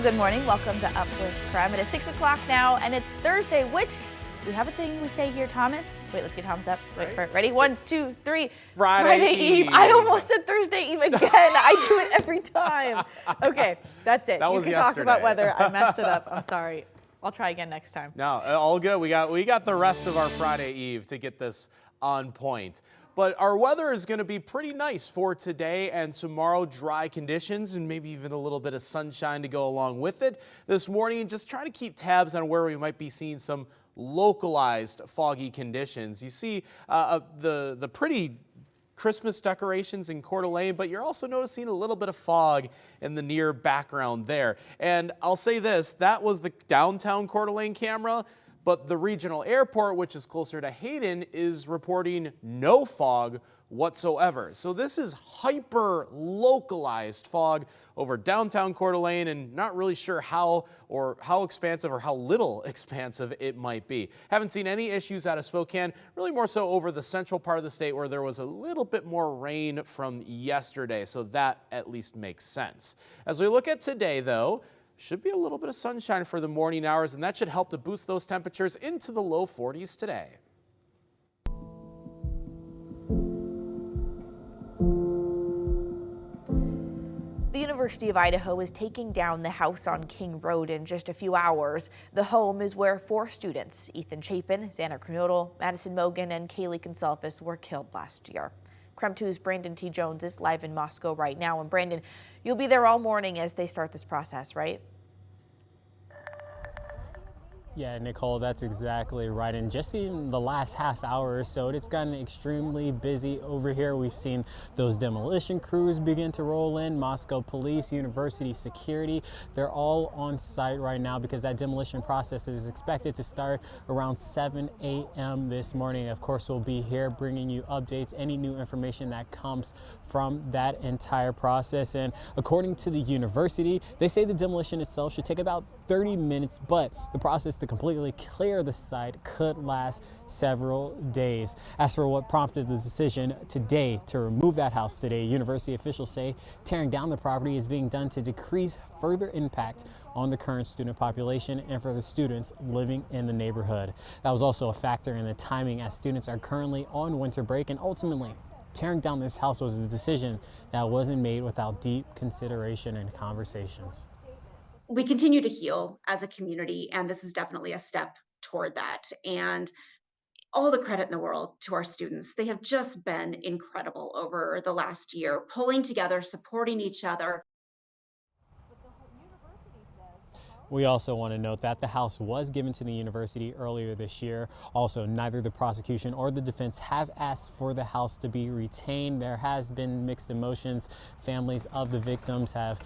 Good morning, welcome to Up with KREM. It is 6 o'clock now and it's Thursday, which we have a thing we say here, Thomas. Wait, let's get Thomas up. Wait for it. Ready? 1, 2, 3. Friday Eve. I almost said Thursday Eve again. I do it every time. Okay, that's it. That you was can yesterday. talk about weather. I messed it up. I'm sorry. I'll try again next time. No, all good. We got the rest of our Friday Eve to get this on point. But our weather is going to be pretty nice for today and tomorrow. Dry conditions and maybe even a little bit of sunshine to go along with it. This morning, just trying to keep tabs on where we might be seeing some localized foggy conditions. You see the pretty Christmas decorations in Coeur d'Alene, but you're also noticing a little bit of fog in the near background there. And I'll say this, that was the downtown Coeur d'Alene camera. But the regional airport, which is closer to Hayden, is reporting no fog whatsoever. So this is hyper localized fog over downtown Coeur d'Alene, and not really sure how expansive or how little expansive it might be. Haven't seen any issues out of Spokane, really more so over the central part of the state where there was a little bit more rain from yesterday. So that at least makes sense. As we look at today, though, should be a little bit of sunshine for the morning hours, and that should help to boost those temperatures into the low 40s today. The University of Idaho is taking down the house on King Road in just a few hours. The home is where 4 students, Ethan Chapin, Xander Kernodle, Madison Mogan, and Kaylee Consalvis, were killed last year. KREM 2's Brandon T. Jones is live in Moscow right now. And Brandon, you'll be there all morning as they start this process, right? Yeah, Nicole, that's exactly right. And just in the last half hour or so, it's gotten extremely busy over here. We've seen those demolition crews begin to roll in. Moscow police, university security, they're all on site right now because that demolition process is expected to start around 7 a.m. this morning. Of course, we'll be here bringing you updates, any new information that comes from that entire process. And according to the university, they say the demolition itself should take about 30 minutes, but the process to completely clear the site could last several days. As for what prompted the decision today to remove that house today, university officials say tearing down the property is being done to decrease further impact on the current student population and for the students living in the neighborhood. That was also a factor in the timing as students are currently on winter break, and ultimately tearing down this house was a decision that wasn't made without deep consideration and conversations. We continue to heal as a community, and this is definitely a step toward that. And all the credit in the world to our students. They have just been incredible over the last year, pulling together, supporting each other. We also want to note that the house was given to the university earlier this year. Also, neither the prosecution or the defense have asked for the house to be retained. There has been mixed emotions. Families of the victims have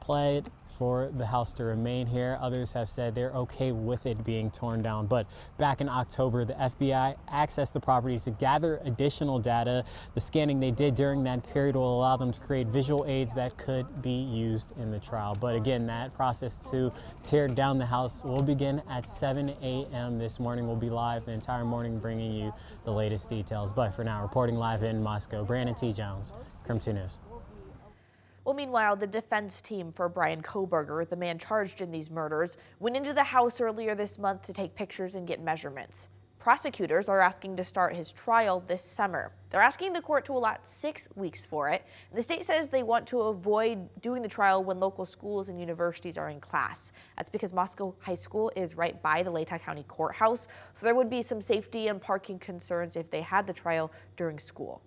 pled for the house to remain here. Others have said they're okay with it being torn down. But back in October, the FBI accessed the property to gather additional data. The scanning they did during that period will allow them to create visual aids that could be used in the trial. But again, that process to tear down the house will begin at 7 a.m. this morning. We'll be live the entire morning bringing you the latest details. But for now, reporting live in Moscow, Brandon T. Jones, KREM 2 News. Well, meanwhile, the defense team for Brian Koberger, the man charged in these murders, went into the house earlier this month to take pictures and get measurements. Prosecutors are asking to start his trial this summer. They're asking the court to allot 6 weeks for it. And the state says they want to avoid doing the trial when local schools and universities are in class. That's because Moscow High School is right by the Latah County Courthouse, so there would be some safety and parking concerns if they had the trial during school.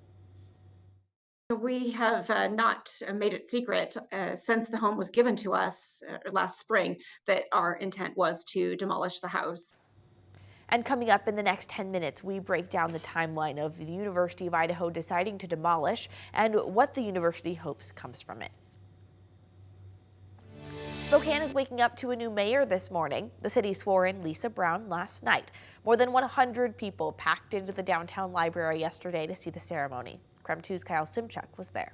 We have not made it secret since the home was given to us last spring that our intent was to demolish the house. And coming up in the next 10 minutes, we break down the timeline of the University of Idaho deciding to demolish and what the university hopes comes from it. Spokane is waking up to a new mayor this morning. The city swore in Lisa Brown last night. More than 100 people packed into the downtown library yesterday to see the ceremony. KREM 2's Kyle Simchuk was there.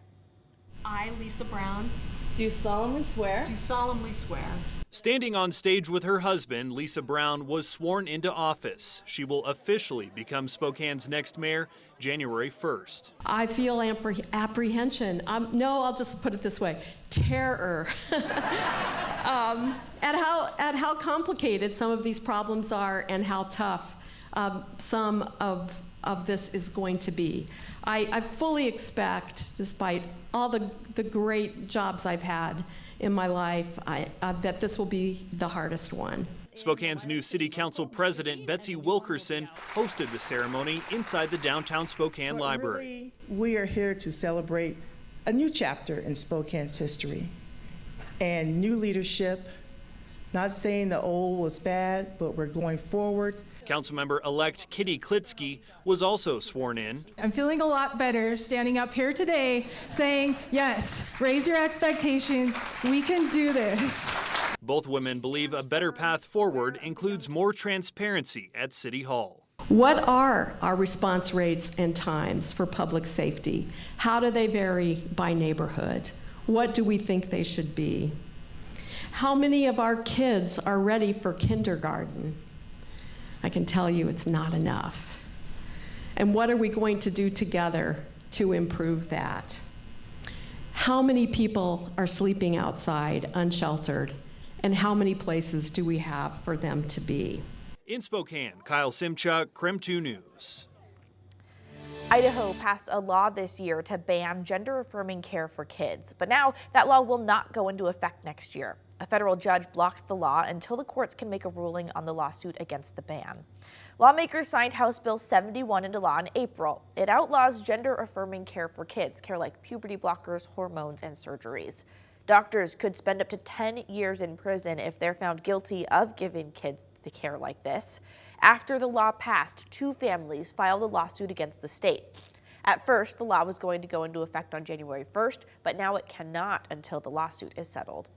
I, Lisa Brown, Do solemnly swear. Do solemnly swear. Standing on stage with her husband, Lisa Brown was sworn into office. She will officially become Spokane's next mayor January 1st. I feel apprehension. No, I'll just put it this way: terror. At how complicated some of these problems are and how tough some of this is going to be. I fully expect, despite all the great jobs I've had in my life, that this will be the hardest one. Spokane's new city council president, Betsy Wilkerson, hosted the ceremony inside the downtown Spokane Library. We are here to celebrate a new chapter in Spokane's history and new leadership. Not saying the old was bad, but we're going forward. Councilmember-elect Kitty Klitsky was also sworn in. I'm feeling a lot better standing up here today saying, yes, raise your expectations, we can do this. Both women believe a better path forward includes more transparency at City Hall. What are our response rates and times for public safety? How do they vary by neighborhood? What do we think they should be? How many of our kids are ready for kindergarten? I can tell you it's not enough. And what are we going to do together to improve that? How many people are sleeping outside unsheltered? And how many places do we have for them to be? In Spokane, Kyle Simchuk, KREM 2 News. Idaho passed a law this year to ban gender-affirming care for kids, but now that law will not go into effect next year. A federal judge blocked the law until the courts can make a ruling on the lawsuit against the ban. Lawmakers signed House Bill 71 into law in April. It outlaws gender-affirming care for kids, care like puberty blockers, hormones, and surgeries. Doctors could spend up to 10 years in prison if they're found guilty of giving kids the care like this. After the law passed, 2 families filed a lawsuit against the state. At first, the law was going to go into effect on January 1st, but now it cannot until the lawsuit is settled.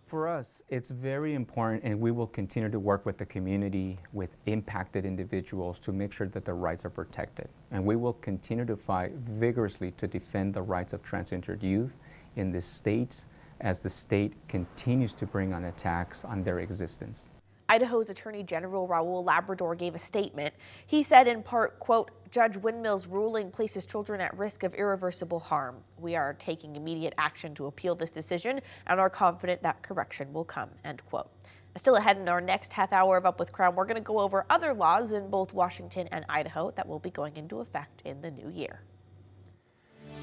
For us, it's very important, and we will continue to work with the community, with impacted individuals, to make sure that their rights are protected. And we will continue to fight vigorously to defend the rights of transgendered youth in this state as the state continues to bring on attacks on their existence. Idaho's Attorney General Raul Labrador gave a statement. He said in part, quote, "Judge Windmill's ruling places children at risk of irreversible harm. We are taking immediate action to appeal this decision and are confident that correction will come," end quote. Still ahead in our next half hour of Up with KREM, we're going to go over other laws in both Washington and Idaho that will be going into effect in the new year.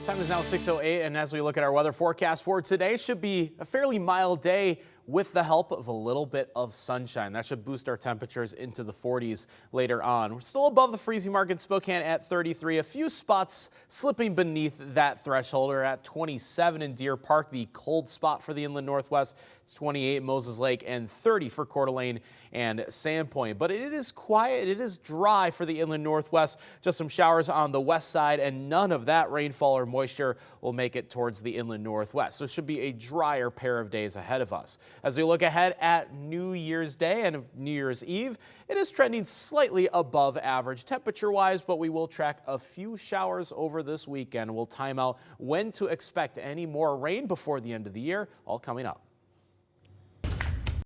Time is now 6:08, and as we look at our weather forecast for today, should be a fairly mild day with the help of a little bit of sunshine. That should boost our temperatures into the 40s later on. We're still above the freezing mark in Spokane at 33. A few spots slipping beneath that threshold are at 27 in Deer Park, the cold spot for the inland northwest. It's 28 in Moses Lake and 30 for Coeur d'Alene and Sandpoint. But it is quiet, it is dry for the inland northwest. Just some showers on the west side, and none of that rainfall or moisture will make it towards the inland northwest. So it should be a drier pair of days ahead of us. As we look ahead at New Year's Day and New Year's Eve, it is trending slightly above average temperature-wise, but we will track a few showers over this weekend. We'll time out when to expect any more rain before the end of the year, all coming up.